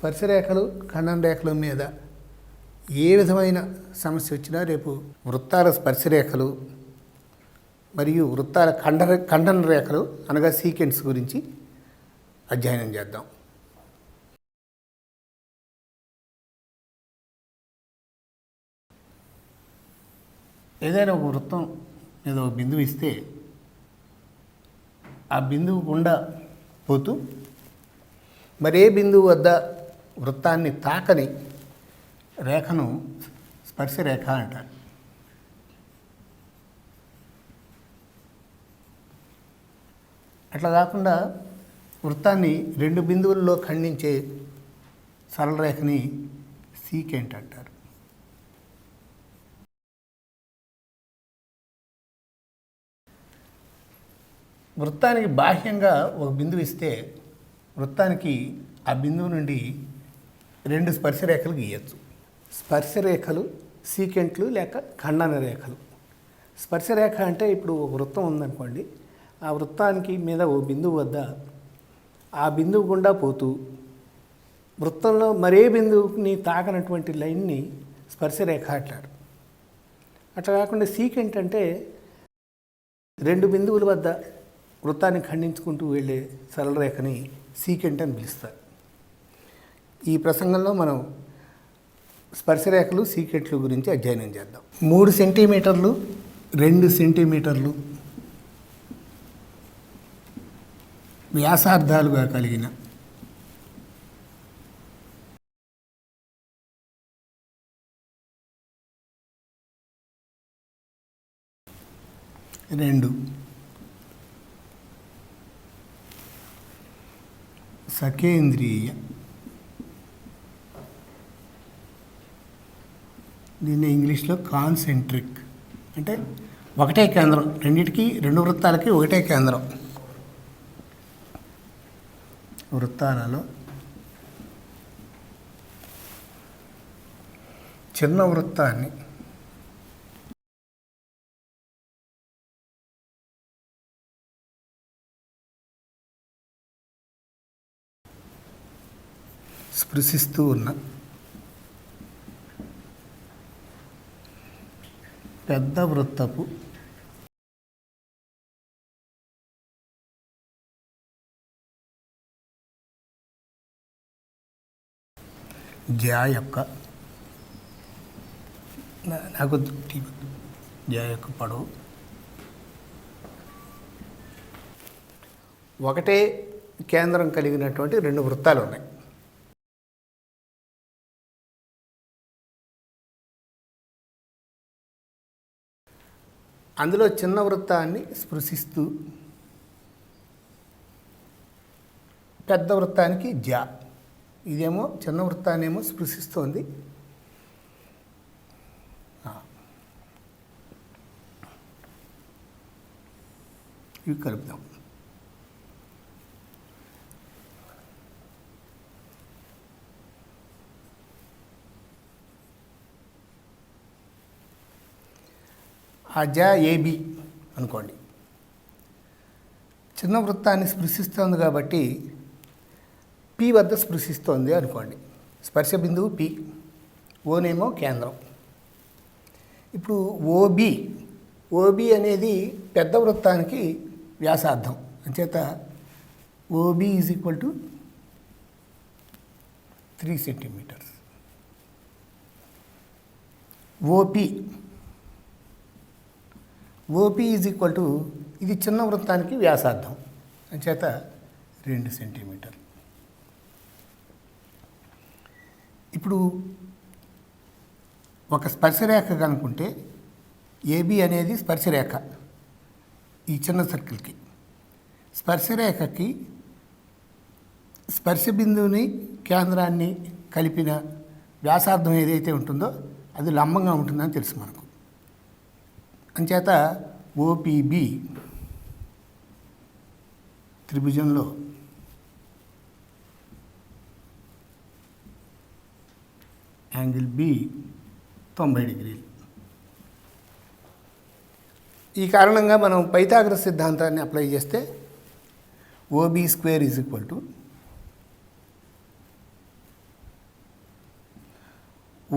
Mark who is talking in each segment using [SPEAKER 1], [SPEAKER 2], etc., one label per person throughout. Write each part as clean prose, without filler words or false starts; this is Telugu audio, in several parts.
[SPEAKER 1] స్పర్శరేఖలు ఖండన రేఖల మీద ఏ విధమైన సమస్య వచ్చినా రేపు వృత్తాల స్పర్శరేఖలు మరియు వృత్తాల ఖండన రేఖలు అనగా సీక్వెన్స్ గురించి అధ్యయనం చేద్దాం. ఏదైనా ఒక వృత్తం మీద ఒక బిందువు ఇస్తే ఆ బిందువు గుండా పోతూ మరే బిందువు వద్ద వృత్తాన్ని తాకని రేఖను స్పర్శరేఖ అంటారు. అట్లా కాకుండా వృత్తాన్ని రెండు బిందువుల్లో ఖండించే సరళ రేఖని సీకెంట్ అంటారు. వృత్తానికి బాహ్యంగా ఒక బిందువు ఇస్తే వృత్తానికి ఆ బిందువు నుండి రెండు స్పర్శరేఖలు గీయచ్చు. స్పర్శరేఖలు సీకెంట్లు లేక ఖండన రేఖలు. స్పర్శరేఖ అంటే ఇప్పుడు ఒక వృత్తం ఉందనుకోండి, ఆ వృత్తానికి మీద ఓ బిందువు వద్ద ఆ బిందువు గుండా పోతూ వృత్తంలో మరే బిందువుని తాకనటువంటి లైన్ని స్పర్శరేఖ అంటారు. అట్లా కాకుండా సీకెంట్ అంటే రెండు బిందువుల వద్ద వృత్తాన్ని ఖండించుకుంటూ వెళ్ళే సరళ రేఖని సీకెంట్ అని పిలుస్తారు. ఈ ప్రసంగంలో మనం స్పర్శరేఖలు సీకెంట్లు గురించి అధ్యయనం చేద్దాం. 3 సెంటీమీటర్లు 2 సెంటీమీటర్లు వ్యాసార్థాలుగా కలిగిన రెండు సకేంద్రీయ, దీన్ని ఇంగ్లీష్లో కాన్సెంట్రిక్ అంటే ఒకటే కేంద్రం, రెండింటికి రెండు వృత్తాలకి ఒకటే కేంద్రం. వృత్తాలలో చిన్న వృత్తాన్ని స్పృశిస్తూ ఉన్న పెద్ద వృత్తపు జ్యా యొక్క పొడవు ఒకటే కేంద్రం కలిగినటువంటి రెండు వృత్తాలు ఉన్నాయి. అందులో చిన్న వృత్తాన్ని స్పృశిస్తూ పెద్ద వృత్తానికి జ్యా, ఇదేమో చిన్న వృత్తాన్ని ఏమో స్పృశిస్తోంది. ఇవి కలుపుదాం. ఆ జా ఏబి అనుకోండి. చిన్న వృత్తాన్ని స్పృశిస్తోంది కాబట్టి పి వద్ద స్పృశిస్తోంది అనుకోండి. స్పర్శ బిందువు పి, ఓనేమో కేంద్రం. ఇప్పుడు ఓబి అనేది పెద్ద వృత్తానికి వ్యాసార్థం. అంచేత OB is equal to 3 centimetres. OP is equal to, ఇది చిన్న వృత్తానికి వ్యాసార్థం, అంచేత 2 సెంటీమీటర్లు. ఇప్పుడు ఒక స్పర్శరేఖ కనుక్కుంటే ఏబి అనేది స్పర్శరేఖ ఈ చిన్న సర్కిల్కి. స్పర్శరేఖకి స్పర్శ బిందువుని కేంద్రాన్ని కలిపిన వ్యాసార్థం ఏదైతే ఉంటుందో అది లంబంగా ఉంటుందని తెలుసు మనకు. అంచేత ఓపిబి త్రిభుజంలో యాంగిల్ బి 90 డిగ్రీలు. ఈ కారణంగా మనం పైథాగరస్ సిద్ధాంతాన్ని అప్లై చేస్తే OB² =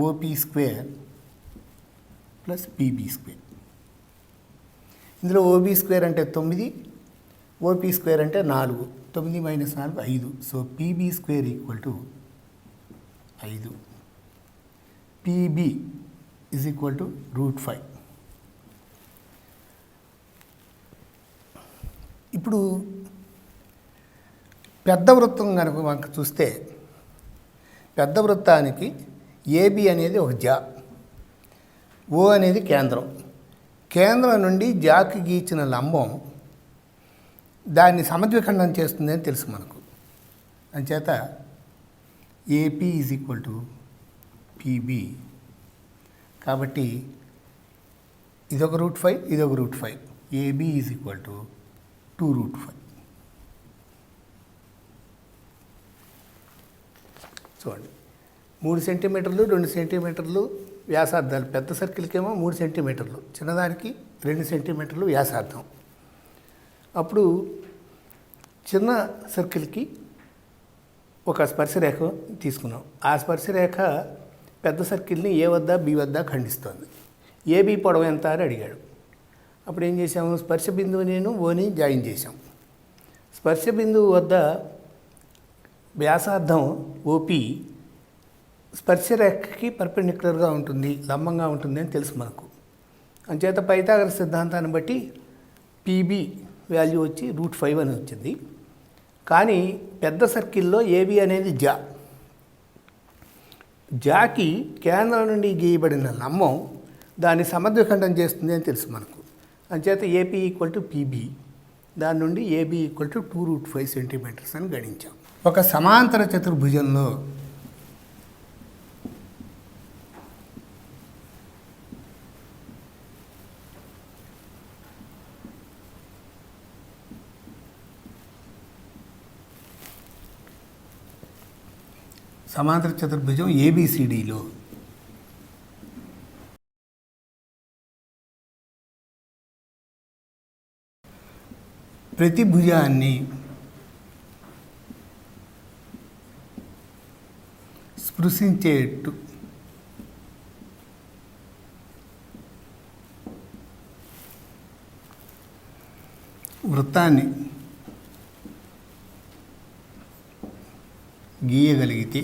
[SPEAKER 1] OP square plus PB square. ఇందులో ఓబీ స్క్వేర్ అంటే 9, ఓపీ స్క్వేర్ అంటే 4. 9 - 4 5. So PB square equal to 5. PB is equal to √5. ఇప్పుడు పెద్ద వృత్తం కనుక మనకు చూస్తే, పెద్ద వృత్తానికి ఏబి అనేది ఒక జా, ఓ అనేది కేంద్రం. కేంద్రం నుండి జాకి గీచిన లంబం దాన్ని సమద్విఖండం చేస్తుంది అని తెలుసు మనకు. అంచేత AP is equal to PB. కాబట్టి ఇదొక √5, ఇదొక √5. AB is equal to 2√5. చూడండి, 3 సెంటీమీటర్లు 2 సెంటీమీటర్లు వ్యాసార్థాలు. పెద్ద సర్కిల్కి ఏమో 3 సెంటీమీటర్లు, చిన్నదానికి 2 సెంటీమీటర్లు వ్యాసార్థం. అప్పుడు చిన్న సర్కిల్కి ఒక స్పర్శరేఖ తీసుకున్నాం. ఆ స్పర్శరేఖ పెద్ద సర్కిల్ని ఏ వద్ద బి వద్ద ఖండిస్తోంది. ఏబి పొడవు ఎంత అని అడిగాడు. అప్పుడు ఏం చేసాము, స్పర్శ బిందువు నేను ఓని జాయిన్ చేసాం. స్పర్శ బిందువు వద్ద వ్యాసార్థం ఓపి స్పర్శరేఖకి పర్పెండిక్యులర్గా ఉంటుంది, లంబంగా ఉంటుంది అని తెలుసు మనకు. అంచేత పైథాగరస్ సిద్ధాంతాన్ని బట్టి పీబీ వాల్యూ వచ్చి √5 అని వచ్చింది. కానీ పెద్ద సర్కిల్లో ఏబి అనేది జా, జాకి కేంద్రం నుండి గీయబడిన లంబం దాన్ని సమద్విఖండం చేస్తుంది అని తెలుసు మనకు. అంచేత ఏపీ ఈక్వల్ టు పీబీ, దాని నుండి ఏబీ ఈక్వల్ టు 2√5 సెంటీమీటర్స్ అని గణించాం. ఒక సమాంతర చతుర్భుజంలో సమాంతర చతుర్భుజం ఏబిసిడిలో ప్రతి భుజాన్ని స్పృశించేట్టు వృత్తాన్ని గీయగలిగితే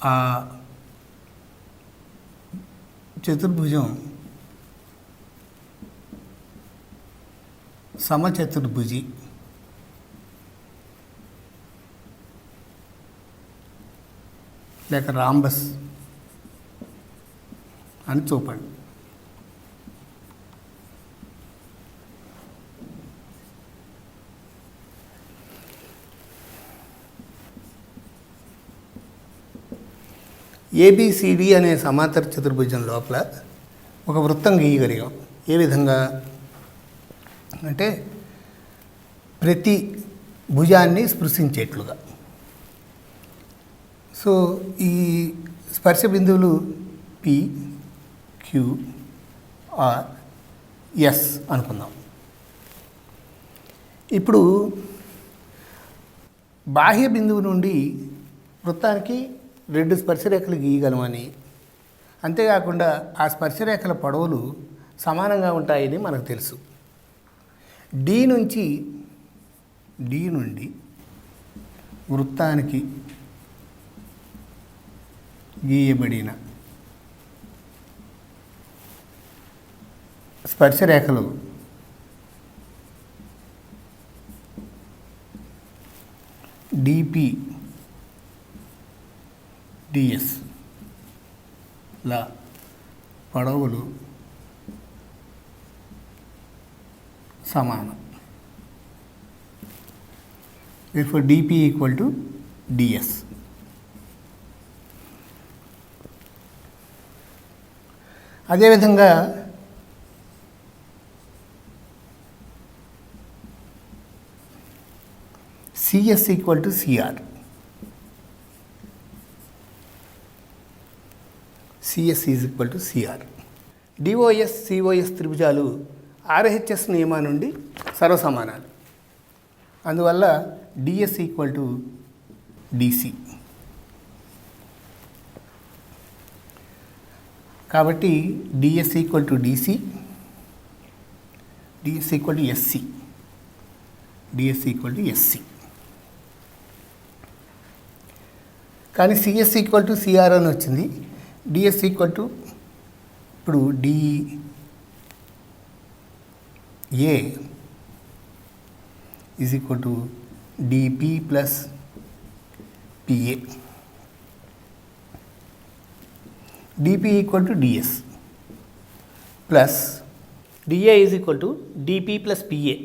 [SPEAKER 1] ఆ చతుర్భుజం సమచతుర్భుజి లేక రాంబస్ అని చూపండి. ఏబిసిడి అనే సమాంతర చతుర్భుజం లోపల ఒక వృత్తం గీయగలిగాం. ఏ విధంగా అంటే ప్రతి భుజాన్ని స్పృశించేట్లుగా. సో ఈ స్పర్శ బిందువులు పి, క్యూ, ఆర్, ఎస్ అనుకుందాం. ఇప్పుడు బాహ్య బిందువు నుండి వృత్తానికి 2 స్పర్శరేఖలు గీయగలమని, అంతేకాకుండా ఆ స్పర్శరేఖల పొడవులు సమానంగా ఉంటాయని మనకు తెలుసు. డి నుండి వృత్తానికి గీయబడిన స్పర్శరేఖలు డిపి డిఎస్ ల పొడవులు సమానం. therefore dp equal to DS. అదేవిధంగా CS equal to CR. CS is equal to CR. DOS COS త్రిభుజాలు ఆర్హెచ్ఎస్ నియమా నుండి సర్వసమానాలు. అందువల్ల డిఎస్ ఈక్వల్ టు డిసి. కాబట్టి DS equal to DC, DS equal to SC, DS equal to SC. కానీ సిఎస్ ఈక్వల్ టు సిఆర్ అని వచ్చింది. డిఎస్ ఈక్వల్ టు ఇప్పుడు DA is equal to DP plus PA. DP equal to DS plus DA is equal to DP plus PA.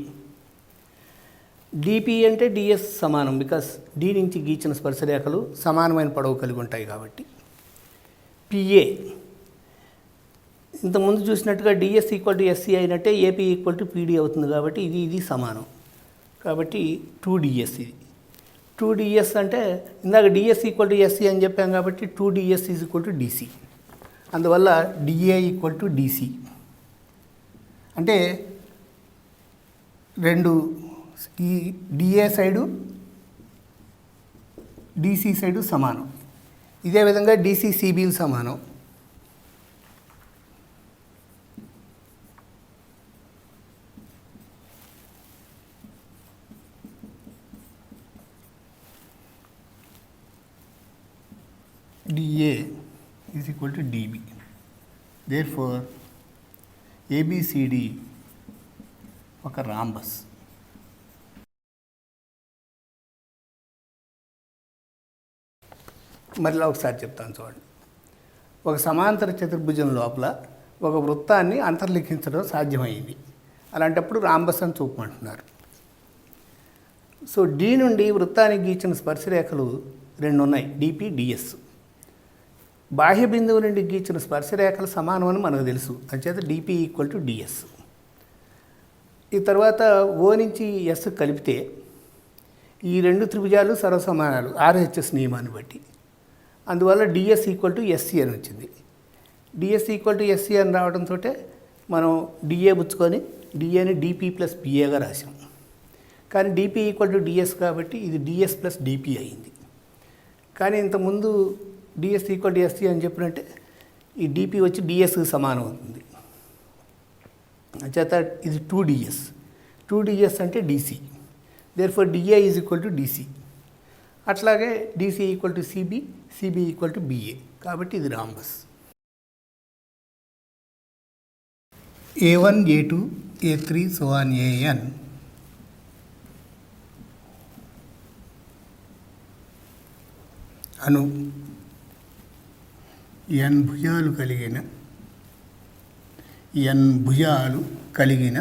[SPEAKER 1] DP అంటే డిఎస్ సమానం, బికాస్ డి నుంచి గీచిన స్పర్శరేఖలు సమానమైన పొడవు కలిగి ఉంటాయి కాబట్టి. పిఏ ఇంతకుముందు చూసినట్టుగా డిఎస్ ఈక్వల్ టు ఎస్సి అయినట్టే ఏపీ ఈక్వల్ టు పీడీ అవుతుంది కాబట్టి ఇది సమానం. కాబట్టి 2ds. ఇది 2ds అంటే ఇందాక డిఎస్ ఈక్వల్ టు ఎస్సి అని చెప్పాం కాబట్టి 2ds is equal to DC. అందువల్ల డిఏ ఈక్వల్ టు డిసి. అంటే రెండు, ఈ డిఏ సైడు డిసి సైడు సమానం. ఇదే విధంగా డిసి సిబిలు సమానం. DA is equal to DB. Therefore ABCD ఒక రాంబస్. మరలా ఒకసారి చెప్తాను చూడండి. ఒక సమాంతర చతుర్భుజం లోపల ఒక వృత్తాన్ని అంతర్లిఖించడం సాధ్యమైంది. అలాంటప్పుడు రాంబస్ అని చూపమంటున్నారు. సో డి నుండి వృత్తానికి గీచిన స్పర్శరేఖలు రెండు ఉన్నాయి, డిపి డిఎస్. బాహ్య బిందువు నుండి గీచిన స్పర్శరేఖలు సమానం అని మనకు తెలుసు. అంచేత డిపి ఈక్వల్ టు డిఎస్. ఈ తర్వాత ఓ నుంచి ఎస్ కలిపితే ఈ రెండు త్రిభుజాలు సర్వసమానాలు ఆర్హెచ్ఎస్ నియమాన్ని బట్టి. అందువల్ల డిఎస్ ఈక్వల్ టు ఎస్సి అని వచ్చింది. డిఎస్ ఈక్వల్ టు ఎస్సి అని రావడంతో మనం డిఏ పుచ్చుకొని డిఏని డిపి ప్లస్ పిఏగా రాసాం. కానీ డిపి ఈక్వల్ టు డిఎస్ కాబట్టి ఇది డిఎస్ ప్లస్ డిపి అయింది. కానీ ఇంతకుముందు డిఎస్ ఈక్వల్ టు ఎస్సి అని చెప్పినట్టే ఈ డిపి వచ్చి డిఎస్కి సమానం అవుతుంది. చేత ఇది 2ds. 2ds అంటే DC. Therefore DA is equal to DC. అట్లాగే DC equal to CB, CB equal to BA. కాబట్టి ఇది rhombus. A1, A2, A3 so on AN అను n భుజాలు కలిగిన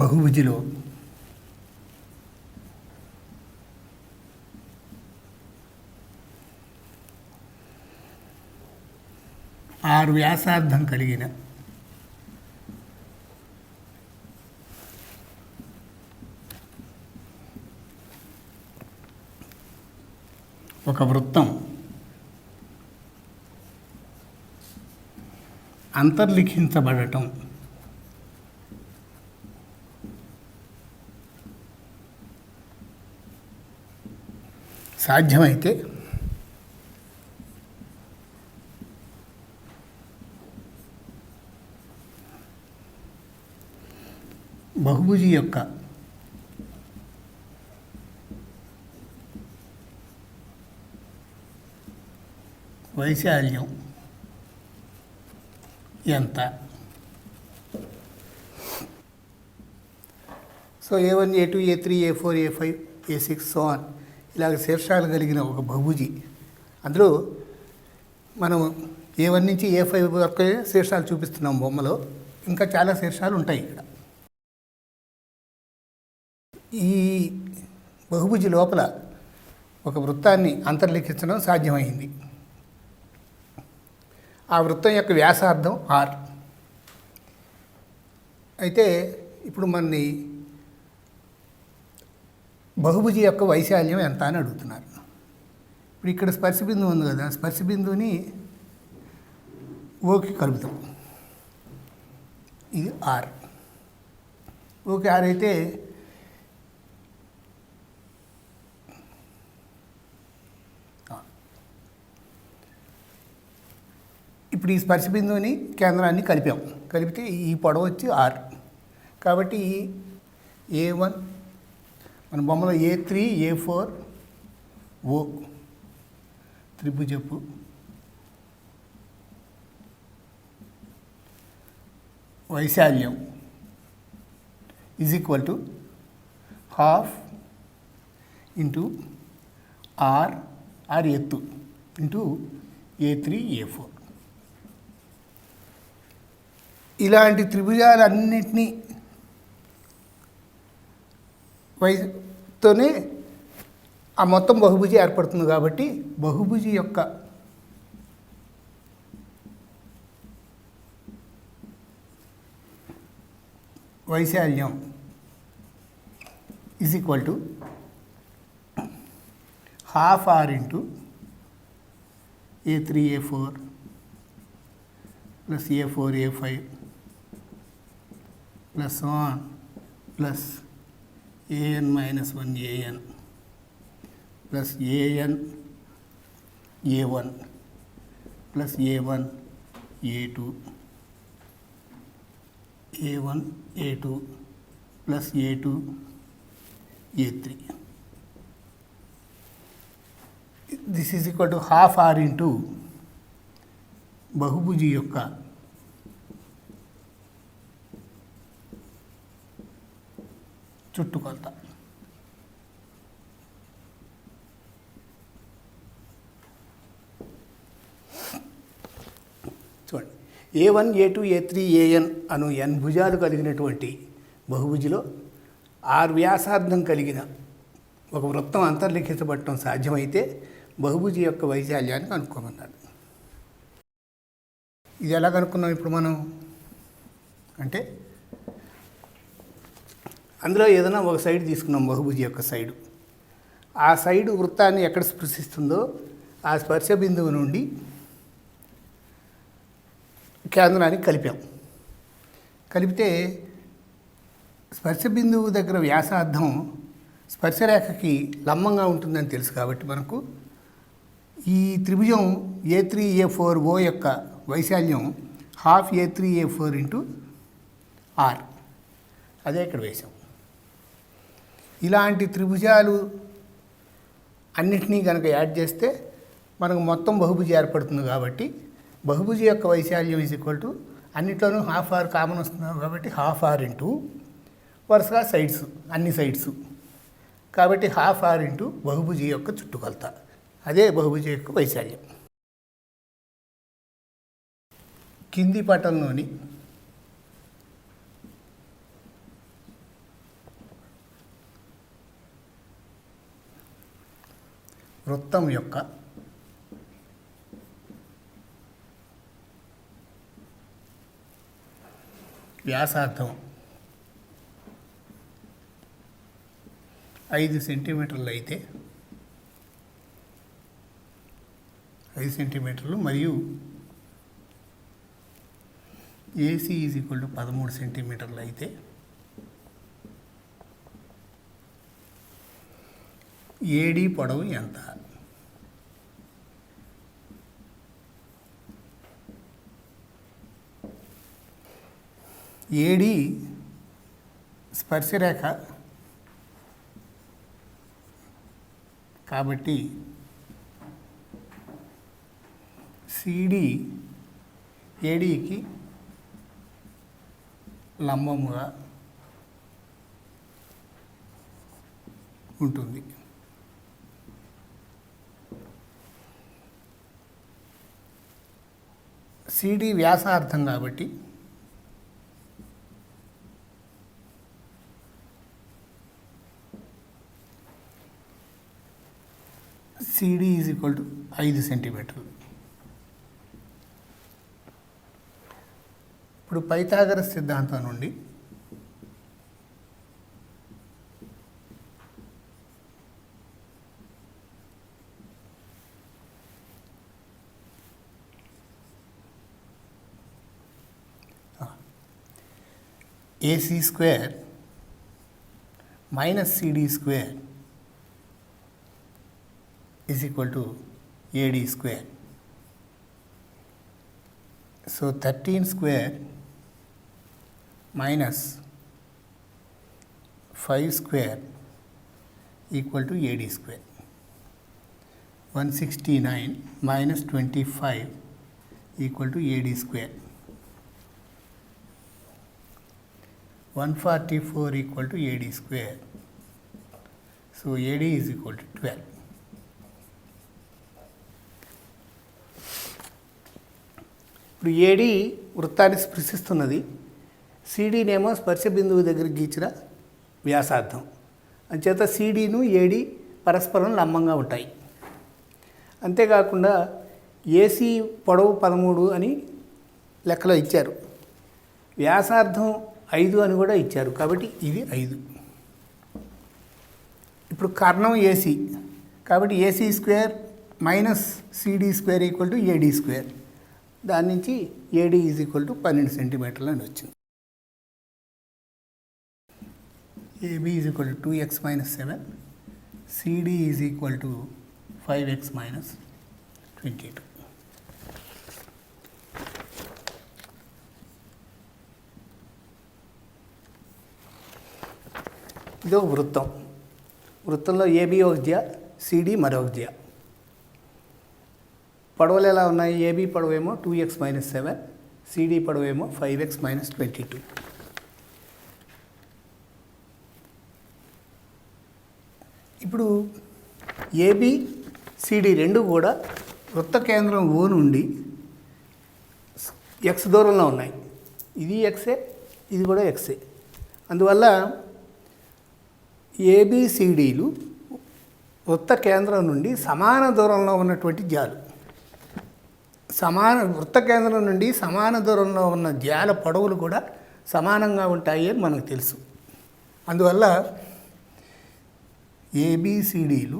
[SPEAKER 1] బహుభుజిలో r వ్యాసార్థం కలిగిన ఒక వృత్తం అంతర్లిఖించబడటం సాధ్యమైతే బహుభుజి యొక్క వైశాల్యం ఎంత? So A1, A2, A3, A4, A5, A6 so on ఇలాగ శీర్షాలు కలిగిన ఒక బహుభుజి. అందులో మనం A1 నుంచి A5 వరకు శీర్షాలు చూపిస్తున్నాం బొమ్మలో. ఇంకా చాలా శీర్షాలు ఉంటాయి ఇక్కడ. ఈ బహుభుజి లోపల ఒక వృత్తాన్ని అంతర్లిఖించడం సాధ్యమైంది. ఆ వృత్తం యొక్క వ్యాసార్థం r. అయితే ఇప్పుడు మనని బహుభుజి యొక్క వైశాల్యం ఎంత అని అడుగుతున్నారు. ఇప్పుడు ఇక్కడ స్పర్శ బిందువు ఉంది కదా, స్పర్శ బిందువుని ఓకి కలుపుతాం. ఇది ఆర్. ఓకే ఆర్ అయితే ఇప్పుడు ఈ స్పర్శ బిందువుని కేంద్రాన్ని కలిపాం. కలిపితే ఈ పొడవు వచ్చి ఆర్. కాబట్టి A1 మన బొమ్మలో A3 A4 ఓ త్రిభుజపు వైశాల్యం is equal to half into R ఎత్తు ఇంటూ A3 A4. ఇలాంటి త్రిభుజాలన్నింటినీ తోనే ఆ మొత్తం బహుభుజి ఏర్పడుతుంది. కాబట్టి బహుభుజి యొక్క వైశాల్యం is equal to half or into A3 A4 plus A4 A5 plus on plus an minus 1 an plus an a1 plus a1 a2 a1 a2 plus a2 a3. This is equal to half r into బహుభుజి యొక్క చుట్టుకొలత. చూడండి, A1 A2 A3 AN అను n భుజాలు కలిగినటువంటి బహుభుజిలో ఆర్ వ్యాసార్థం కలిగిన ఒక వృత్తం అంతర్లిఖించబడటం సాధ్యమైతే బహుభుజి యొక్క వైశాల్యాన్ని కనుక్కోమన్నాడు. ఇది ఎలా కనుక్కున్నాం ఇప్పుడు మనం అంటే, అందులో ఏదైనా ఒక సైడ్ తీసుకున్నాం, బహుభుజి యొక్క సైడు. ఆ సైడు వృత్తాన్ని ఎక్కడ స్పృశిస్తుందో ఆ స్పర్శ బిందువు నుండి కేంద్రానికి కలిపాం. కలిపితే స్పర్శ బిందువు దగ్గర వ్యాసార్థం స్పర్శరేఖకి లంబంగా ఉంటుందని తెలుసు. కాబట్టి మనకు ఈ త్రిభుజం A3 A4 ఓ యొక్క వైశాల్యం half A3 A4 into are. అదే ఇక్కడ వేసాం. ఇలాంటి త్రిభుజాలు అన్నిటినీ కనుక యాడ్ చేస్తే మనకు మొత్తం బహుభుజి ఏర్పడుతుంది. కాబట్టి బహుభుజి యొక్క వైశాల్యం ఈజ్ ఈక్వల్ టు అన్నిట్లోనూ హాఫ్ ఆర్ కామన్ వస్తున్నాం కాబట్టి హాఫ్ ఆర్ ఇంటూ వరుసగా సైడ్స్ అన్ని సైడ్స్. కాబట్టి హాఫ్ ఆర్ ఇంటూ బహుభుజి యొక్క చుట్టుకొలత. అదే బహుభుజి యొక్క వైశాల్యం. కింది పటంలోని వృత్తం యొక్క వ్యాసార్థం 5 సెంటీమీటర్లు అయితే 5 సెంటీమీటర్లు మరియు ఏసీ ఈజ్ ఈక్వల్ టు 13 సెంటీమీటర్లు అయితే ఏడీ పొడవు ఎంత? ఏడీ స్పర్శరేఖ కాబట్టి సిడి ఏడీకి లంబముగా ఉంటుంది. సిడి వ్యాసార్థం కాబట్టి సిడి ఈజ్ ఈక్వల్ టు 5 సెంటీమీటర్లు. ఇప్పుడు పైథాగరస్ సిద్ధాంతం నుండి AC square minus CD square is equal to AD square. So 13 square minus 5 square equal to AD square. 169 minus 25 equal to AD square. 144 equal to AD square. So AD is equal to 12. ఇప్పుడు ఏడి వృత్తాన్ని స్పృశిస్తున్నది, సిడినేమో స్పర్శ బిందువు దగ్గర గీచిన వ్యాసార్థం. అంచేత సిడిను ఏడి పరస్పరం లంబంగా ఉంటాయి. అంతేకాకుండా ఏసీ పొడవు 13 అని లెక్కలో ఇచ్చారు, వ్యాసార్థం 5 అని కూడా ఇచ్చారు. కాబట్టి ఇది 5. ఇప్పుడు కర్ణం ఏసీ కాబట్టి AC square minus CD square equal to AD square. దాని నుంచి ఏడి ఈజ్ ఈక్వల్ టు 12 సెంటీమీటర్లు అని వచ్చింది. AB is equal to 2x minus 7, CD is equal to 5x minus 22. ఇది ఒక వృత్తం. వృత్తంలో ఏబి ఒక జ్యా, సిడి మరొక జ్యా. పొడవులు ఎలా ఉన్నాయి? ఏబి పొడవేమో 2x మైనస్ 7, సిడి పొడవేమో 5x మైనస్ 22. ఇప్పుడు ఏబి సిడి రెండు కూడా వృత్త కేంద్రం ఓ నుండి ఎక్స్ దూరంలో ఉన్నాయి. ఇది ఎక్సే, ఇది కూడా ఎక్సే. అందువల్ల ఏబిసిడీలు వృత్త కేంద్రం నుండి సమాన దూరంలో ఉన్నటువంటి జాలు. వృత్త కేంద్రం నుండి సమాన దూరంలో ఉన్న జాల పొడవులు కూడా సమానంగా ఉంటాయి అని మనకు తెలుసు. అందువల్ల ఏబిసిడీలు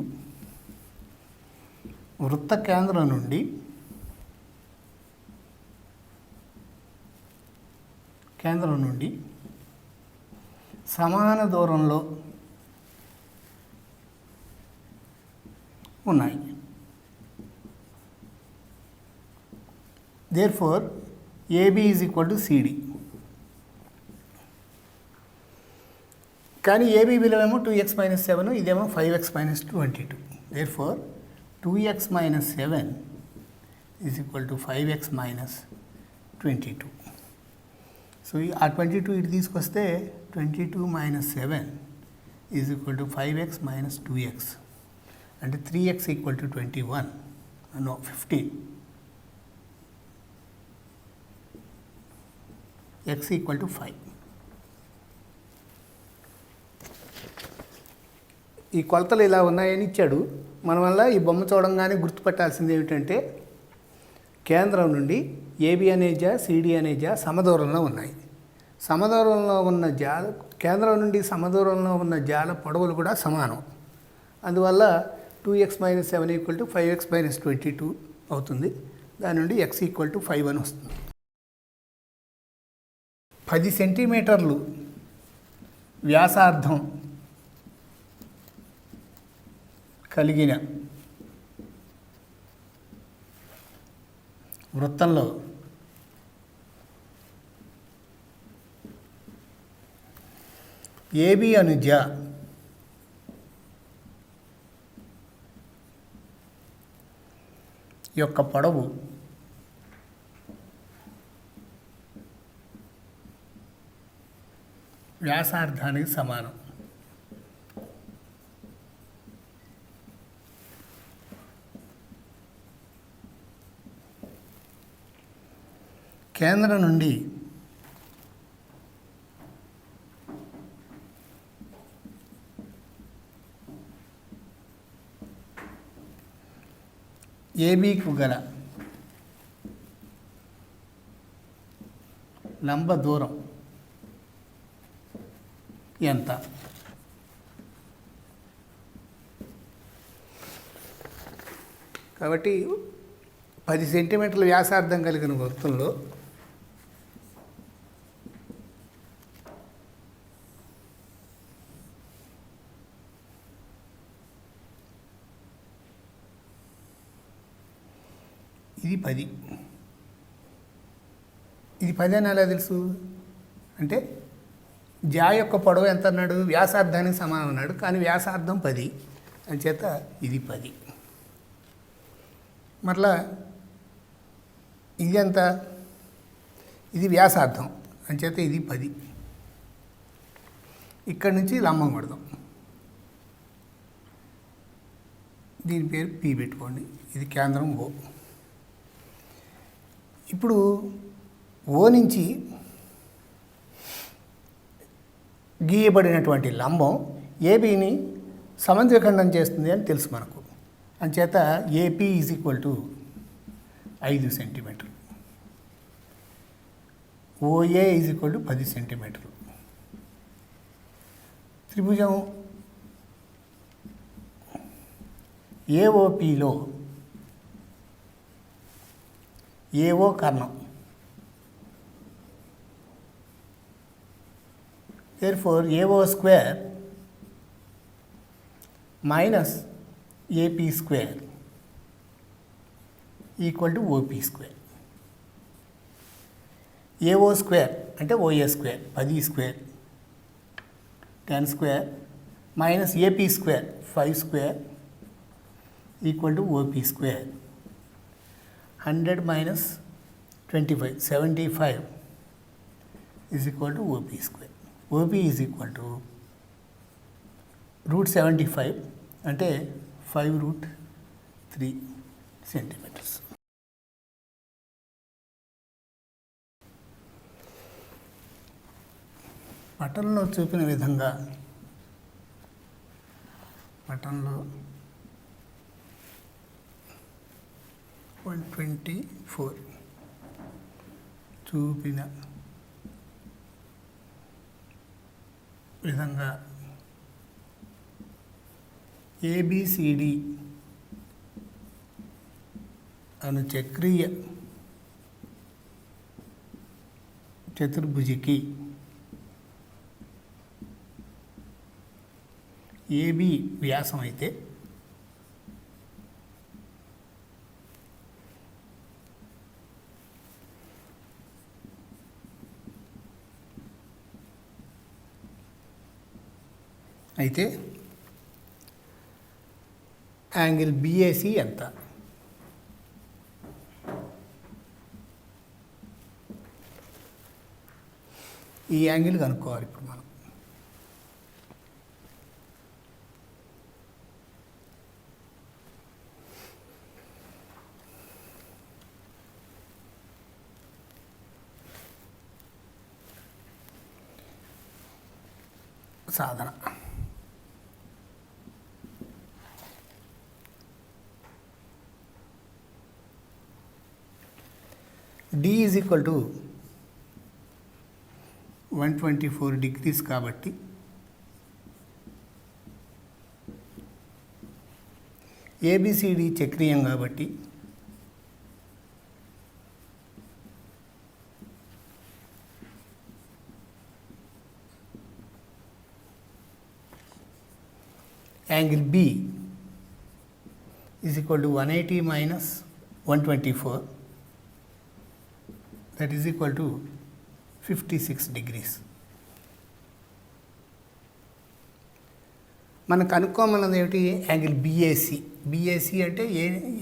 [SPEAKER 1] వృత్త కేంద్రం నుండి సమాన దూరంలో ఉన్నాయి. Therefore AB is equal to CD. కానీ ఏబి విలువేమో 2x మైనస్ 7, ఇదేమో 5x minus 22. Therefore 2x minus 7 is equal to 5x minus 22. So ఆ 22 ఇటు తీసుకొస్తే 22 minus 7 is equal to 5x minus 2x. అంటే 3x equal to 21. No, 15. x equal to 5. ఈ కొలతలు ఇలా ఉన్నాయని ఇచ్చాడు. మన వల్ల ఈ బొమ్మ చూడంగానే గుర్తుపట్టాల్సింది ఏమిటంటే కేంద్రం నుండి ఏబి అనే జా, సిడి అనే జా సమదూరంలో ఉన్నాయి. సమదూరంలో ఉన్న జాల కేంద్రం నుండి సమదూరంలో ఉన్న జాల పొడవులు కూడా సమానం. అందువల్ల 2x minus 7 equal to 5x minus 22 అవుతుంది. దాని నుండి x ఈక్వల్ టు 5 అని వస్తుంది. 10 సెంటీమీటర్లు వ్యాసార్థం కలిగిన వృత్తంలో ఏబి అను జా యొక్క పొడవు వ్యాసార్థానికి సమానం. కేంద్రం నుండి ఏబికు గల లంబ దూరం ఎంత? కాబట్టి 10 సెంటీమీటర్ల వ్యాసార్థం కలిగిన వృత్తంలో ఇది 10. ఇది 10 అని ఎలా తెలుసు అంటే జా యొక్క పొడవు ఎంత అన్నాడు, వ్యాసార్థానికి సమానం అన్నాడు, కానీ వ్యాసార్థం 10 అని చేత ఇది 10. మరలా ఇది ఎంత, ఇది వ్యాసార్థం అని చేత ఇది 10. ఇక్కడి నుంచి లంబం కొడదాం, దీని పేరు పి పెట్టుకోండి, ఇది కేంద్రం ఓ. ఇప్పుడు ఓ నుంచి గీయబడినటువంటి లంబం ఏబీని సమద్విఖండం చేస్తుంది అని తెలుసు మనకు. అంచేత ఏపీ ఈజ్ ఈక్వల్ టు 5 సెంటీమీటర్లు, ఓఏ ఈజ్ ఈక్వల్ టు 10 సెంటీమీటర్లు. త్రిభుజం ఏఓపిలో AO Karanam, therefore AO square minus AP square equal to OP square. AO square అంటే OA square 10 square 10 square minus AP square 5 square equal to OP square. 100 minus 25 75 is equal to OP square. OP is equal to √75 అంటే 5√3 సెంటీమీటర్స్. పటంలో చూపిన విధంగా పటంలో 124 చూపిన విధంగా ఏబిసిడి అను చక్రీయ చతుర్భుజికి ఏబి వ్యాసం అయితే యాంగిల్ బిఏసి ఎంత? ఈ యాంగిల్ కనుక్కోవాలి ఇప్పుడు మనం. సాధన D is equal to 124 degrees కాబట్టి ఏబిసిడి చక్రీయం కాబట్టి angle B is equal to 180 minus 124 that is equal to 56 degrees. మనం కనుక్కోమన్నది ఏమిటి? Angle BAC. బిఏసి అంటే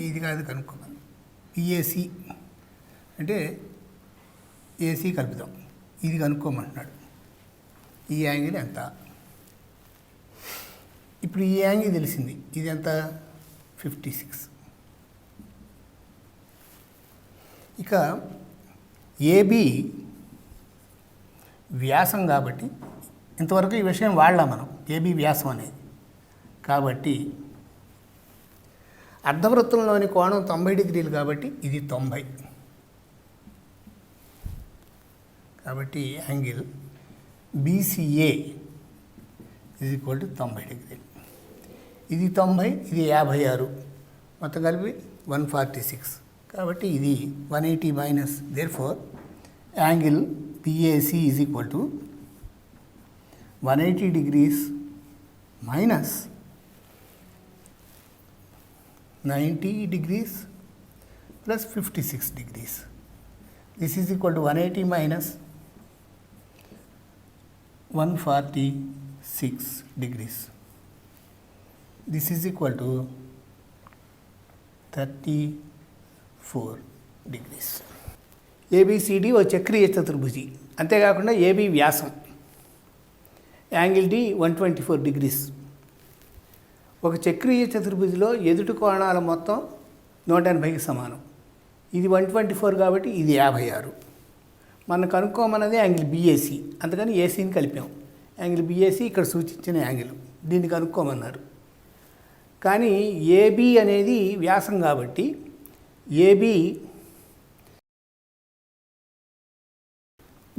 [SPEAKER 1] ఇది కాదు కనుక్కోమని. బిఏసి అంటే ఏసీ కలుపుదాం, ఇది కనుక్కోమంటున్నాడు. ఈ యాంగిల్ ఎంత? ఇప్పుడు ఈ యాంగిల్ తెలిసింది, ఇది ఎంత? 56. ఇక ఏబి వ్యాసం కాబట్టి ఇంతవరకు ఈ విషయం వాడలాం మనం, ఏబి వ్యాసం అనేది. కాబట్టి అర్ధవృత్తంలోని కోణం 90 డిగ్రీలు కాబట్టి ఇది 90. కాబట్టి angle BCA is equal to 90 డిగ్రీలు. ఇది 90, ఇది 56, మొత్తం కలిపి 146. కాబట్టి ఇది 180 minus, therefore angle PAC is equal to 180 degrees minus 90 degrees plus 56 degrees. This is equal to 180 minus 146 degrees. This is equal to 34 degrees. A B C D ఓ చక్రీయ చతుర్భుజి, అంతేకాకుండా ఏబి వ్యాసం, యాంగిల్ డి 124 degrees. ఒక చక్రీయ చతుర్భుజిలో ఎదుటి కోణాల మొత్తం 180కి సమానం. ఇది 124 కాబట్టి ఇది 56. మనం కనుక్కోమన్నది యాంగిల్ బిఏసి, అందుకని ఏసీని కలిపాం. యాంగిల్ బిఏసి ఇక్కడ సూచించిన యాంగిల్, దీన్ని కనుక్కోమన్నారు. కానీ ఏబి అనేది వ్యాసం కాబట్టి ఏబి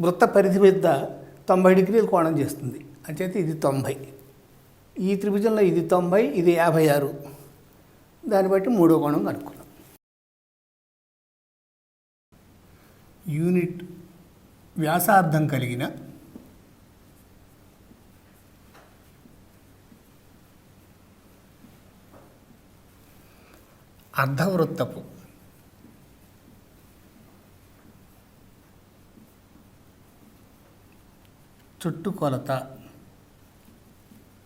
[SPEAKER 1] వృత్త పరిధి మీద 90 degrees కోణం చేస్తుంది. అంచేత ఇది 90. ఈ త్రిభుజంలో ఇది 90, ఇది 56. దాన్ని బట్టి మూడో కోణం కనుక్కున్నాం. యూనిట్ వ్యాసార్థం కలిగిన అర్ధవృత్తపు చుట్టుకొలత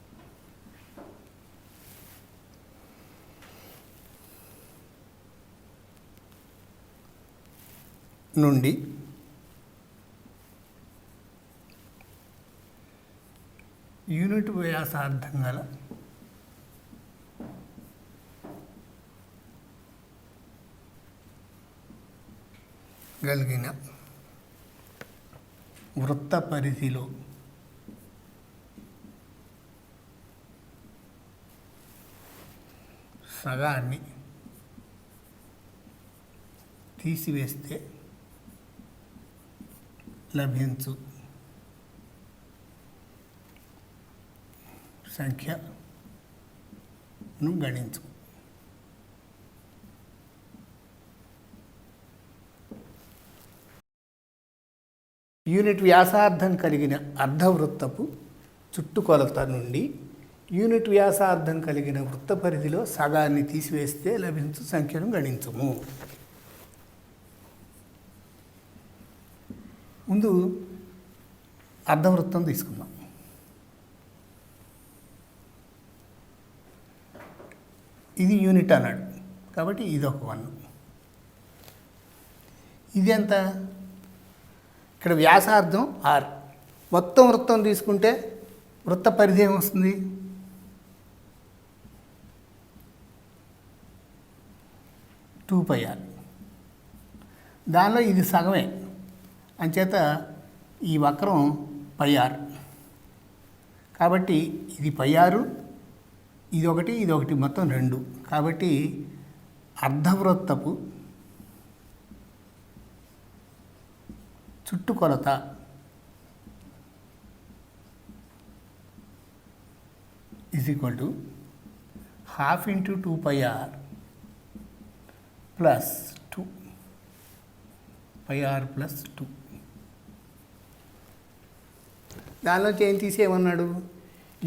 [SPEAKER 1] నుండి యూనిట్ వ్యాసార్థం గల కలిగిన వృత్త పరిధిలో సగాన్ని తీసివేస్తే లభించు సంఖ్యను గణించు. యూనిట్ వ్యాసార్థం కలిగిన అర్ధవృత్తపు చుట్టుకొలత నుండి యూనిట్ వ్యాసార్థం కలిగిన వృత్త పరిధిలో సగాన్ని తీసివేస్తే లభించు సంఖ్యను గణించము. ముందు అర్ధవృత్తం తీసుకుందాం. ఇది యూనిట్ అన్నాడు కాబట్టి ఇది ఒక 1. ఇది ఎంత? ఇక్కడ వ్యాసార్థం ఆర్. మొత్తం వృత్తం తీసుకుంటే వృత్త పరిధి ఏమొస్తుంది? 2πr. దానిలో ఇది సగమే, అంచేత ఈ వక్రం πr. కాబట్టి ఇది πr, ఇది ఒకటి మొత్తం 2. కాబట్టి అర్ధవృత్తపు చుట్టుకొలత is equal to 1/2 × 2πr plus 2 πr plus 2. దానిలో ఏం తీసేయమన్నాడు?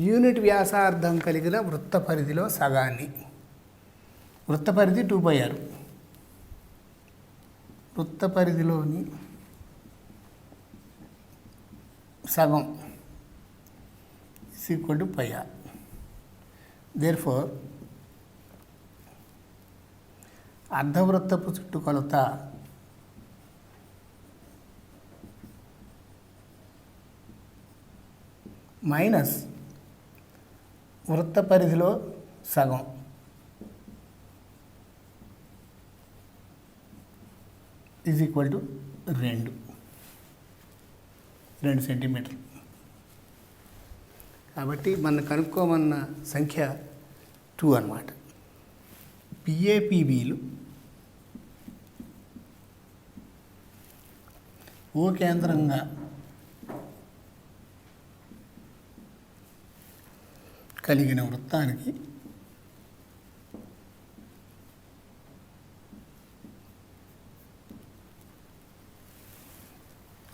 [SPEAKER 1] యూనిట్ వ్యాసార్థం కలిగిన వృత్త పరిధిలో సగాన్ని. వృత్త పరిధి 2πr. వృత్త పరిధిలోని సగం is equal to πr. Therefore, అర్ధవృత్తపు చుట్టుకొలత మైనస్ వృత్త పరిధిలో సగం ఈజ్ ఈక్వల్ టు 2 సెంటీమీటర్లు. కాబట్టి మనం కనుక్కోమన్న సంఖ్య 2 అన్నమాట. పిఏపిబిలు ఓ కేంద్రంగా కలిగిన వృత్తానికి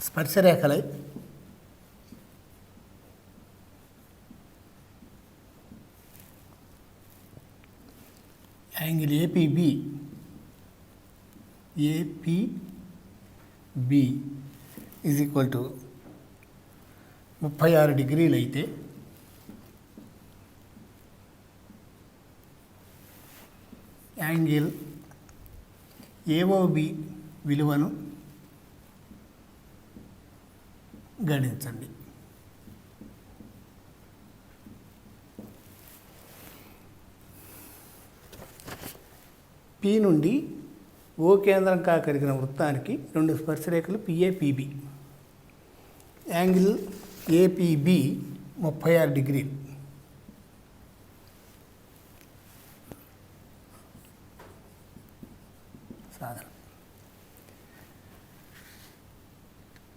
[SPEAKER 1] స్పర్శరేఖలై angle APB APB is equal to 36 డిగ్రీలు అయితే యాంగిల్ ఏఓబి విలువను గణించండి. పి నుండి ఓ కేంద్రంగా కలిగిన వృత్తానికి రెండు స్పర్శరేఖలు పిఏపిబి. యాంగిల్ ఏపీబి 36 డిగ్రీలు. సాధన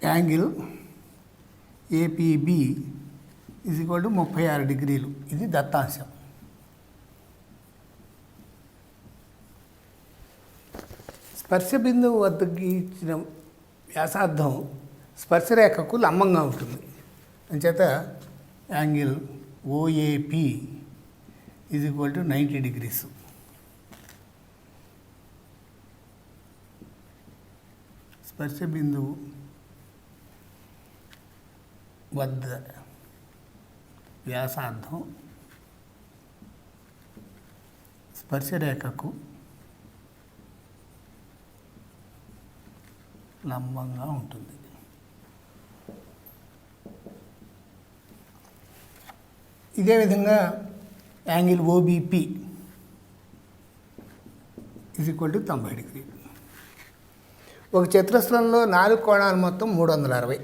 [SPEAKER 1] angle APB is equal to 36 డిగ్రీలు. ఇది దత్తాంశం. స్పర్శ బిందువు వద్దకి ఇచ్చిన వ్యాసార్థం స్పర్శరేఖకు లంబంగా ఉంటుంది. అంచేత angle OAP is equal to 90 degrees. స్పర్శ బిందువు వద్ద వ్యాసార్థం స్పర్శరేఖకు లంబంగా ఉంటుంది. ఇదే విధంగా యాంగిల్ ఓబిపి ఈజ్ ఈక్వల్ టు 90 డిగ్రీలు. ఒక చతురస్రంలో 4 కోణాలు మొత్తం 360.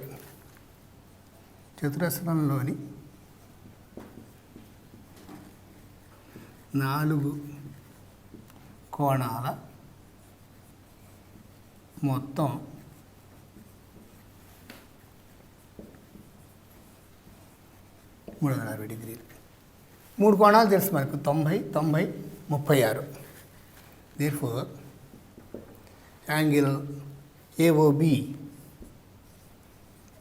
[SPEAKER 1] చతురస్రంలోని 4 కోణాల మొత్తం 360 డిగ్రీలు. 3 కోణాలు తెలుసు మనకు, 90, 90, 36. Therefore angle AOB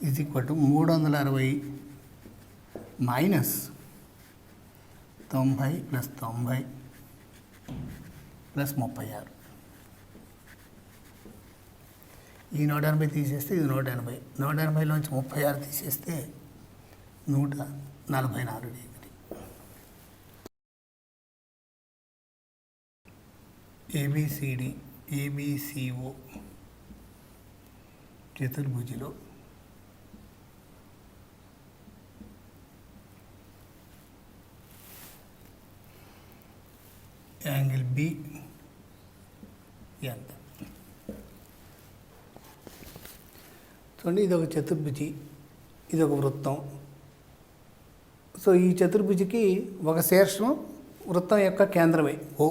[SPEAKER 1] is equal to 360 minus 90 plus 90 plus 36. ఈ 180 తీసేస్తే ఇది 180. 180లోంచి 36 తీసేస్తే 144 డిగ్రీ. ఏబిసిడి ఏబిసిఓ చతుర్భుజిలో యాంగిల్ బి ఎంత? చూడండి, ఇది ఒక చతుర్భుజి, ఇది ఒక వృత్తం. సో ఈ చతుర్భుజికి ఒక శీర్షం వృత్తం యొక్క కేంద్రమే ఓ.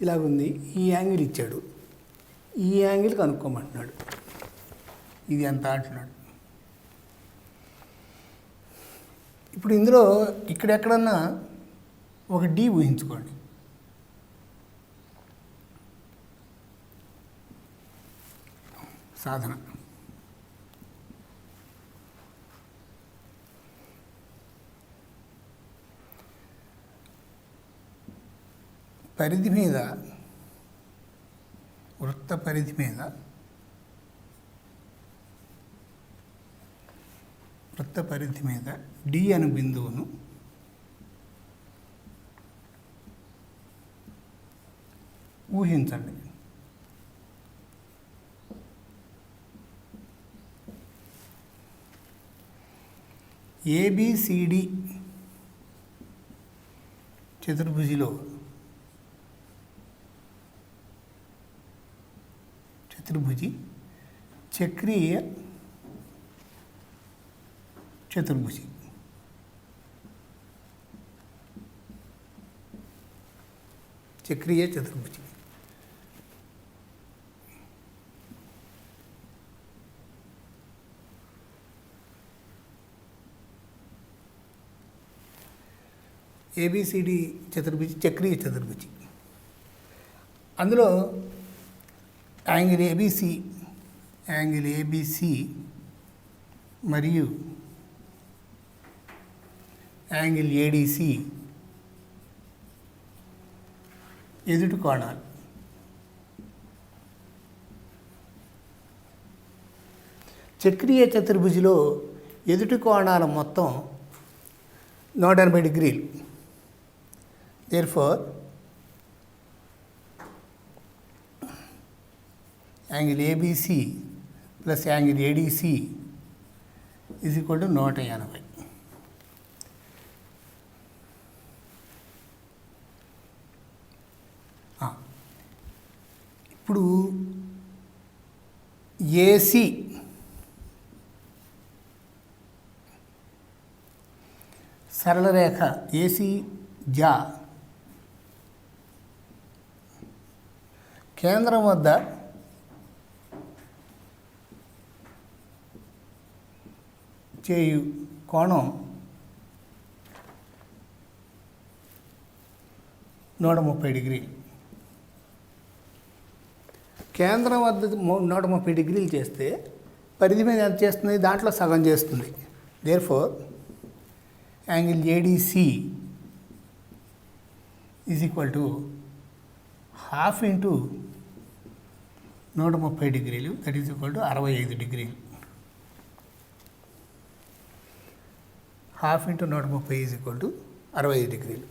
[SPEAKER 1] ఇలాగుంది. ఈ యాంగిల్ ఇచ్చాడు, ఈ యాంగిల్ కనుక్కోమంటున్నాడు. ఇది ఎంత అంటున్నాడు. ఇప్పుడు ఇందులో ఇక్కడెక్కడన్నా ఒక డి ఊహించుకోండి. సాధన పరిధి మీద, వృత్త పరిధి మీద డి అను బిందువును ఊహించండి. ఏబిసిడి చతుర్భుజిలో చతుర్భుజి చక్రీయ చతుర్భుజి. చక్రీయ చతుర్భుజి. ఏబిసిడి చతుర్భుజి చక్రీయ చతుర్భుజి. అందులో యాంగిల్ ఏబిసి మరియు యాంగిల్ ఏడిసి ఎదుటి కోణాలు. చక్రీయ చతుర్భుజిలో ఎదుటి కోణాల మొత్తం 180 డిగ్రీలు. Therefore angle ABC plus angle ADC is equal to 180. ఇప్పుడు ఏసీ సరళ రేఖ ఏసీ జా కేంద్రం వద్ద చేయు కోణం 130 డిగ్రీలు. కేంద్రం వద్ద 130 డిగ్రీలు చేస్తే పరిధి మీద ఎంత చేస్తుంది? దాంట్లో సగం చేస్తుంది. Therefore angle ADC is equal to half into 130 డిగ్రీలు, దట్ ఈజ్ ఈక్వల్ టు 65 డిగ్రీలు. Half into 130 is equal to 65 డిగ్రీలు.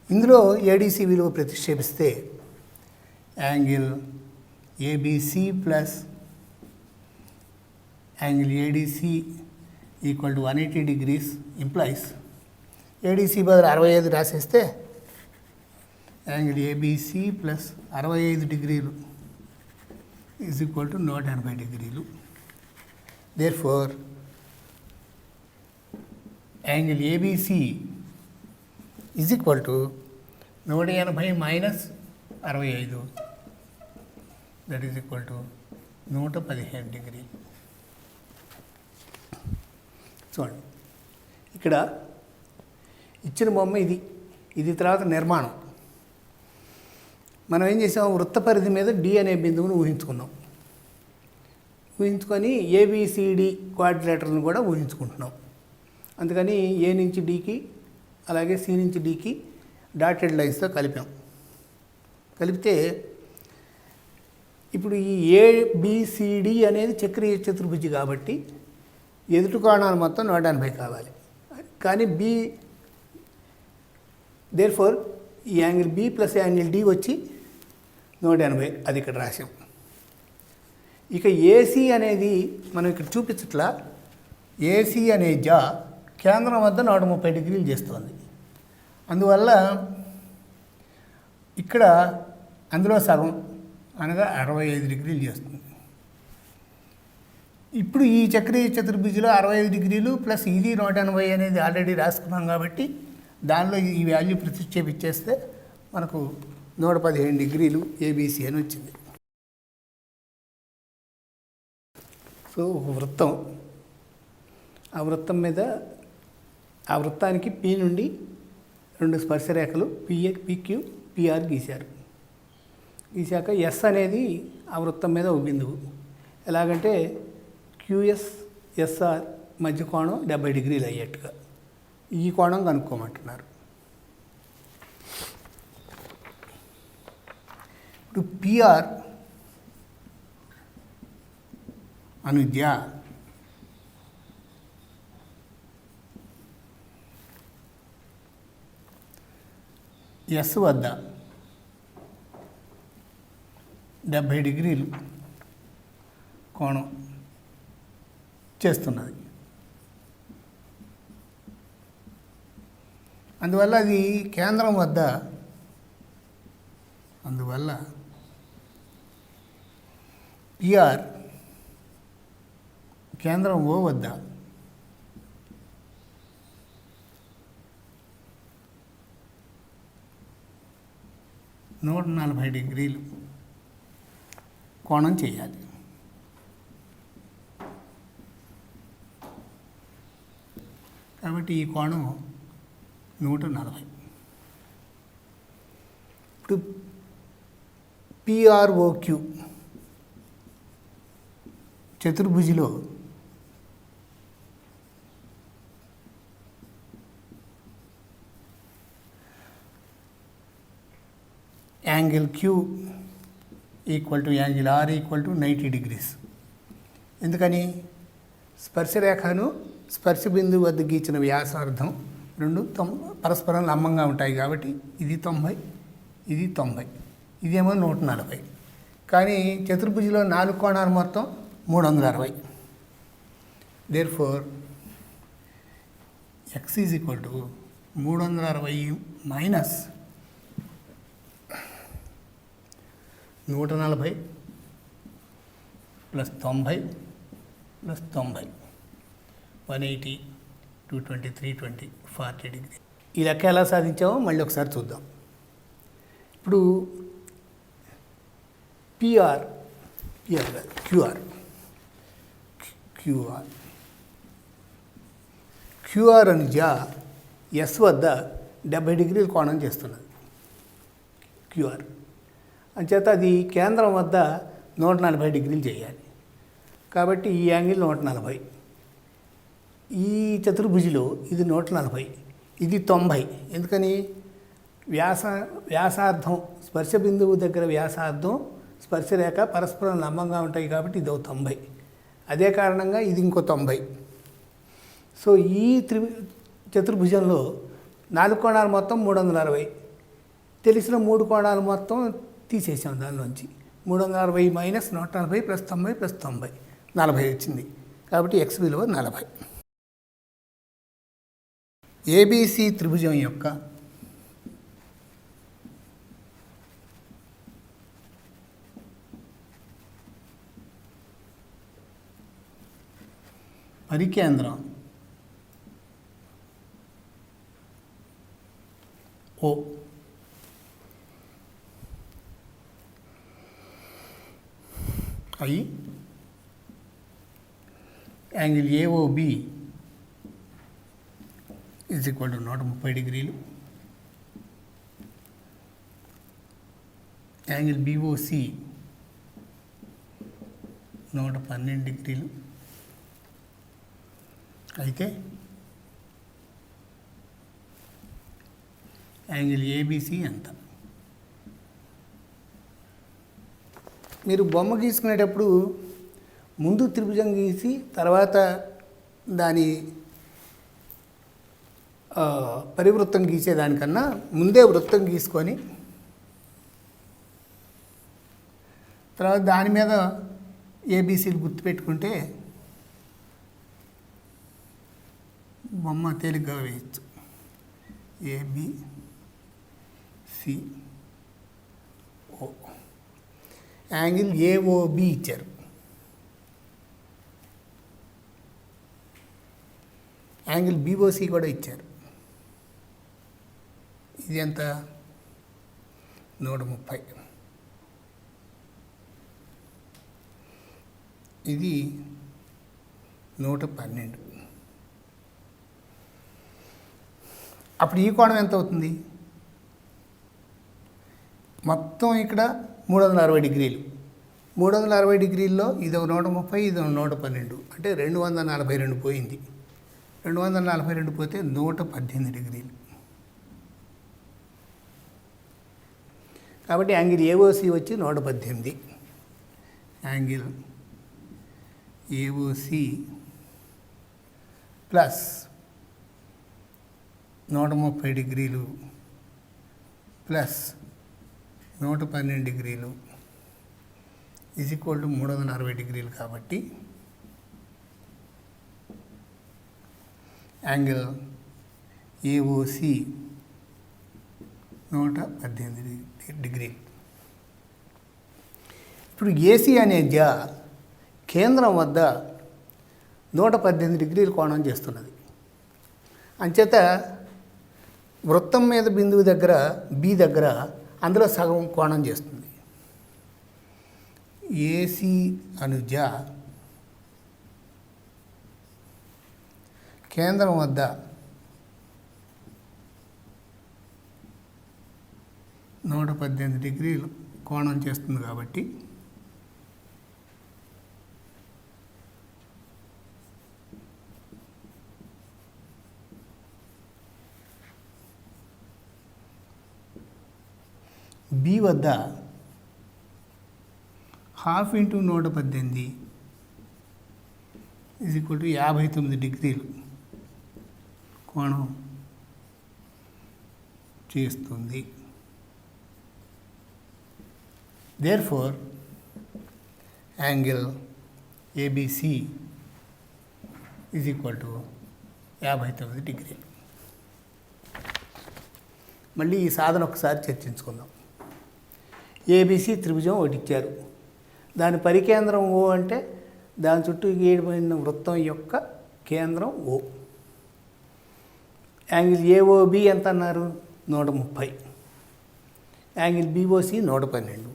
[SPEAKER 1] ఇందులో ఏడిసి విలువ ప్రతిక్షేపిస్తే angle ABC plus angle ADC equal to 180 degrees implies ADC బదులు 65 రాసేస్తే యాంగిల్ ఏబిసి ప్లస్ 65 డిగ్రీలు ఈజ్ ఈక్వల్ టు 180 డిగ్రీలు. Therefore angle ABC is equal to 180 minus 65, that is equal to 115 డిగ్రీలు. చూడండి, ఇక్కడ ఇచ్చిన బొమ్మ ఇది తర్వాత నిర్మాణం. మనం ఏం చేసాం? వృత్త పరిధి మీద డి అనే బిందువును ఊహించుకున్నాం. ఊహించుకొని ఏబిసిడి క్వాడ్రిలేటర్ని కూడా ఊహించుకుంటున్నాం. అందుకని ఏ నుంచి డికి అలాగే సి నుంచి డికి డాటెడ్ లైన్స్తో కలిపాం. కలిపితే ఇప్పుడు ఈ ఏబిసిడి అనేది చక్రీయ చతుర్భుజి కాబట్టి ఎదుటి కోణాలు మొత్తం 180 కావాలి. కానీ బి దేర్ఫోర్ ఈ angle B plus angle D వచ్చి 180, అది ఇక్కడ రాసాం. ఇక ఏసీ అనేది మనం ఇక్కడ చూపించట్లా. ఏసీ అనే జా కేంద్రం వద్ద 130 డిగ్రీలు చేస్తుంది. అందువల్ల ఇక్కడ అందులో సగం అనగా 65 డిగ్రీలు చేస్తుంది. ఇప్పుడు ఈ చక్రీయ చతుర్భుజిలో 65 డిగ్రీలు ప్లస్ ఇది 180 అనేది ఆల్రెడీ రాసుకున్నాం కాబట్టి దానిలో ఈ వాల్యూ ప్రతిక్షేపించేస్తే మనకు 115 డిగ్రీలు ఏబిసి అని వచ్చింది. సో ఒక వృత్తం, ఆ వృత్తం మీద ఆ వృత్తానికి పి నుండి 2 స్పర్శరేఖలు పిక్యూ పిఆర్ గీశారు. గీశాక ఎస్ అనేది ఆ వృత్తం మీద ఒక బిందువు. ఎలాగంటే క్యూఎస్ ఎస్ఆర్ మధ్య కోణం 70 డిగ్రీలు అయ్యేట్టుగా ఈ కోణం కనుక్కోమంటున్నారు. ఇప్పుడు పిఆర్ అనుజ్ఞ ఎస్ వద్ద 70 డిగ్రీలు కోణం చేస్తున్నది. అందువల్ల అది కేంద్రం వద్ద, అందువల్ల పిఆర్ కేంద్రం ఓ వద్ద 140 డిగ్రీలు కోణం చేయాలి. కాబట్టి ఈ కోణం 140. ఇప్పుడు పిఆర్ఓక్యూ చతుర్భుజిలో angle Q equal to angle R equal to 90 degrees. ఎందుకని? స్పర్శరేఖను స్పర్శ బిందువు వద్ద గీచిన వ్యాసార్థం రెండు పరస్పరం లంబంగా ఉంటాయి కాబట్టి ఇది 90, ఇది 90, ఇదేమో 140. కానీ చతుర్భుజిలో 4 కోణాలు మొత్తం 360. Therefore x is equal to 360 minus 140 plus 90 plus 90, 180, 220, 320, 40 degree. ఈ లెక్క ఎలా సాధించామో మళ్ళీ ఒకసారి చూద్దాం. ఇప్పుడు క్యూఆర్ అని ఎస్ వద్ద 70 డిగ్రీల కోణం చేస్తున్నది. క్యూఆర్ అంచేత అది కేంద్రం వద్ద 140 డిగ్రీలు చేయాలి. కాబట్టి ఈ యాంగిల్ 140. ఈ చతుర్భుజిలో ఇది 140, ఇది 90. ఎందుకని? వ్యాసార్థం స్పర్శ బిందువు దగ్గర వ్యాసార్థం స్పర్శరేఖ పరస్పరం లంబంగా ఉంటాయి కాబట్టి ఇది 90. అదే కారణంగా ఇది ఇంకో 90. సో ఈ చతుర్భుజంలో 4 కోణాలు మొత్తం 360. తెలిసిన 3 కోణాలు మొత్తం తీసేసాం దానిలోంచి. 360 మైనస్ 140 ప్లస్ 90 ప్లస్ 90, 40 వచ్చింది. కాబట్టి ఎక్స్ విలువ 40. ఏబిసి త్రిభుజం యొక్క పరికేంద్రం ఓ అయి angle AOB is equal to 130 డిగ్రీలు, యాంగిల్ బిఓసి 112 డిగ్రీలు అయితే యాంగిల్ ఏబిసి ఎంత? మీరు బొమ్మ గీసుకునేటప్పుడు ముందు త్రిభుజం గీసి తర్వాత దాని పరివృత్తం గీసేదానికన్నా ముందే వృత్తం గీసుకొని తర్వాత దాని మీద ఏబీసీలు గుర్తుపెట్టుకుంటే బొమ్మ తేలిగ్గా వేయచ్చు. ఏబిసిఓ యాంగిల్ ఏఓబి ఇచ్చారు. యాంగిల్ బిఓసి కూడా ఇచ్చారు. ఇది ఎంత? 130. ఇది 112. అప్పుడు ఈ కోణం ఎంత అవుతుంది? మొత్తం ఇక్కడ 360 డిగ్రీలు. 360 డిగ్రీల్లో ఇది 130, ఇది 112, అంటే 242 పోయింది. 242 పోతే 118 డిగ్రీలు. కాబట్టి యాంగిల్ ఏఓసి వచ్చి 118. యాంగిల్ ఏఓసి ప్లస్ 130 డిగ్రీలు ప్లస్ 112 డిగ్రీలు ఈజ్ ఈక్వల్ టు 360 డిగ్రీలు. కాబట్టి యాంగిల్ ఏఓసి 118 డిగ్రీలు. ఇప్పుడు ఏసీ అనే కేంద్రం వద్ద 118 డిగ్రీల కోణం చేస్తున్నది. అంచేత వృత్తం మీద బిందువు దగ్గర బి దగ్గర అందులో సగం కోణం చేస్తుంది. ఏసీ అనుజ కేంద్రం వద్ద 118 డిగ్రీలు కోణం చేస్తుంది. కాబట్టి బి వద్ద 1/2 × 118 59 డిగ్రీలు కోణం చేస్తుంది. దేర్ఫోర్ యాంగిల్ ఏబిసి = 59 డిగ్రీలు. మళ్ళీ ఈ సాధన ఒకసారి చర్చించుకుందాం. ఏబిసి త్రిభుజం ఒకటి ఇచ్చారు. దాని పరికేంద్రం ఓ అంటే దాని చుట్టూ గీయబడిన వృత్తం యొక్క కేంద్రం ఓ. యాంగిల్ ఏఓబి ఎంత అన్నారు? 130. Angle BOC 112.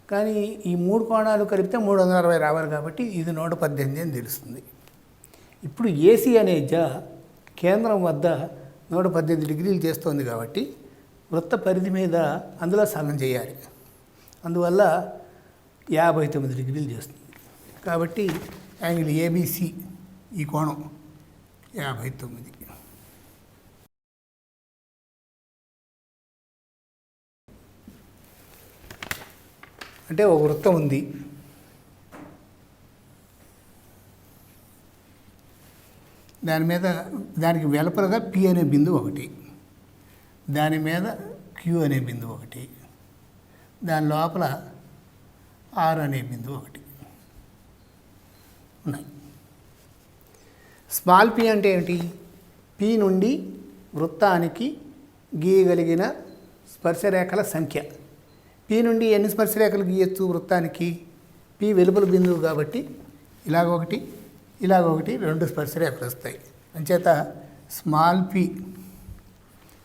[SPEAKER 1] కానీ ఈ మూడు కోణాలు కలిపితే 360 రావాలి కాబట్టి ఇది 118 అని తెలుస్తుంది. ఇప్పుడు ఏసీ అనే కేంద్రం వద్ద 118 డిగ్రీలు చేస్తోంది కాబట్టి వృత్త పరిధి మీద అందులో సగం చేయాలి. అందువల్ల 59 డిగ్రీలు చేస్తుంది. కాబట్టి యాంగిల్ ఏబిసి ఈ కోణం 59. అంటే ఒక వృత్తం ఉంది. దానికి వెలుపలగా పి అనే బిందువు ఒకటి, దాని మీద క్యూ అనే బిందువు ఒకటి, దాని లోపల ఆర్ అనే బిందువు ఒకటి ఉన్నాయి. స్మాల్ పి అంటే ఏమిటి? పి నుండి వృత్తానికి గీయగలిగిన స్పర్శరేఖల సంఖ్య. పి నుండి ఎన్ని స్పర్శరేఖలు గీయచ్చు వృత్తానికి? పి వెలుపల బిందువు కాబట్టి ఇలాగొకటి ఇలాగొకటి 2 స్పర్శరేఖలు వస్తాయి. అంచేత స్మాల్ పి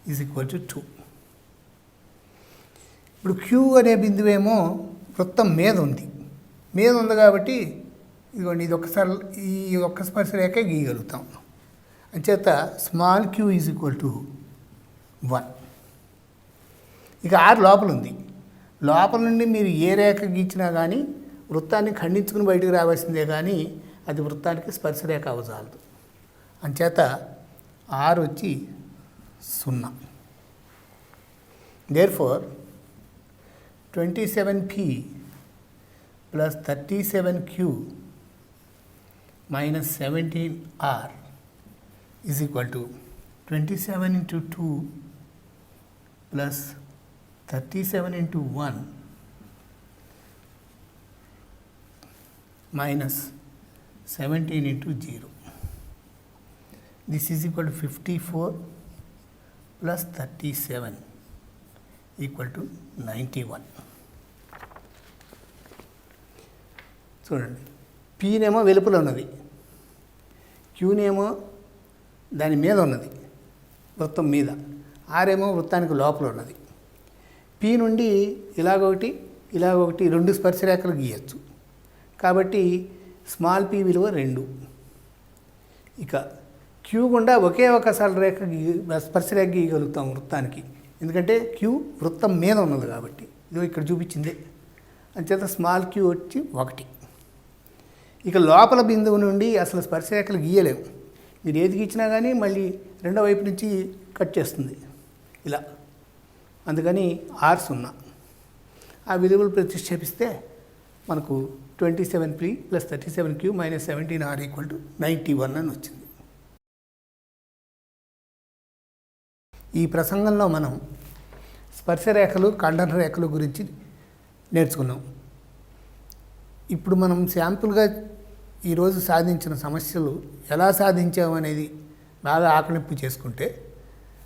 [SPEAKER 1] = 2. ఇప్పుడు క్యూ అనే బిందువేమో వృత్తం మీద ఉంది. కాబట్టి ఇదిగోండి, ఈ ఒక్క స్పర్శరేఖ గీయగలుగుతాం. అంచేత స్మాల్ క్యూ = 1. ఇక ఆర్ లోపల ఉంది. లోపల నుండి మీరు ఏ రేఖ గీచినా కానీ వృత్తాన్ని ఖండించుకుని బయటకు రావాల్సిందే, కానీ అది వృత్తానికి స్పర్శరేఖ అవజాలదు. అంచేత ఆర్ వచ్చి 0. Therefore 27p + 37q - 17r = 27 × 2 + 37 × 1 - 17 × 0. This is equal to 54 + 37 = 91. చూడండి, పీనేమో వెలుపల ఉన్నది, క్యూనేమో దాని మీద ఉన్నది, వృత్తం మీద. ఆరేమో వృత్తానికి లోపల ఉన్నది. పి నుండి ఇలాగొకటి 2 స్పర్శరేఖలు గీయచ్చు. కాబట్టి స్మాల్ పి విలువ 2. ఇక క్యూ గుండా ఒకే ఒక స్పర్శరేఖ గీయగలుగుతాం వృత్తానికి, ఎందుకంటే క్యూ వృత్తం మీద ఉన్నది కాబట్టి. ఇదో ఇక్కడ చూపించింది. అంచేత స్మాల్ క్యూ వచ్చి 1. ఇక లోపల బిందువు నుండి అసలు స్పర్శరేఖలు గీయలేము. మీరు ఏది గీచినా కానీ మళ్ళీ రెండో వైపు నుంచి కట్ చేస్తుంది ఇలా. అందుకని ఆర్ 0. ఆ విలువలు ప్రతిక్షేపిస్తే మనకు 27p + 37q - 17r = 91 అని వచ్చింది. ఈ ప్రసంగంలో మనం స్పర్శరేఖలు, ఖండన రేఖలు గురించి నేర్చుకున్నాం. ఇప్పుడు మనం శాంపుల్గా ఈరోజు సాధించిన సమస్యలు ఎలా సాధించామనేది బాగా ఆకలింపు చేసుకుంటే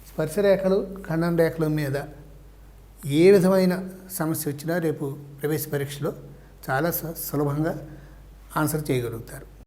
[SPEAKER 1] స్పర్శరేఖలు, ఖండన రేఖల మీద ఏ విధమైన సమస్య వచ్చినా రేపు ప్రవేశ పరీక్షలో చాలా సులభంగా ఆన్సర్ చేయగలుగుతారు.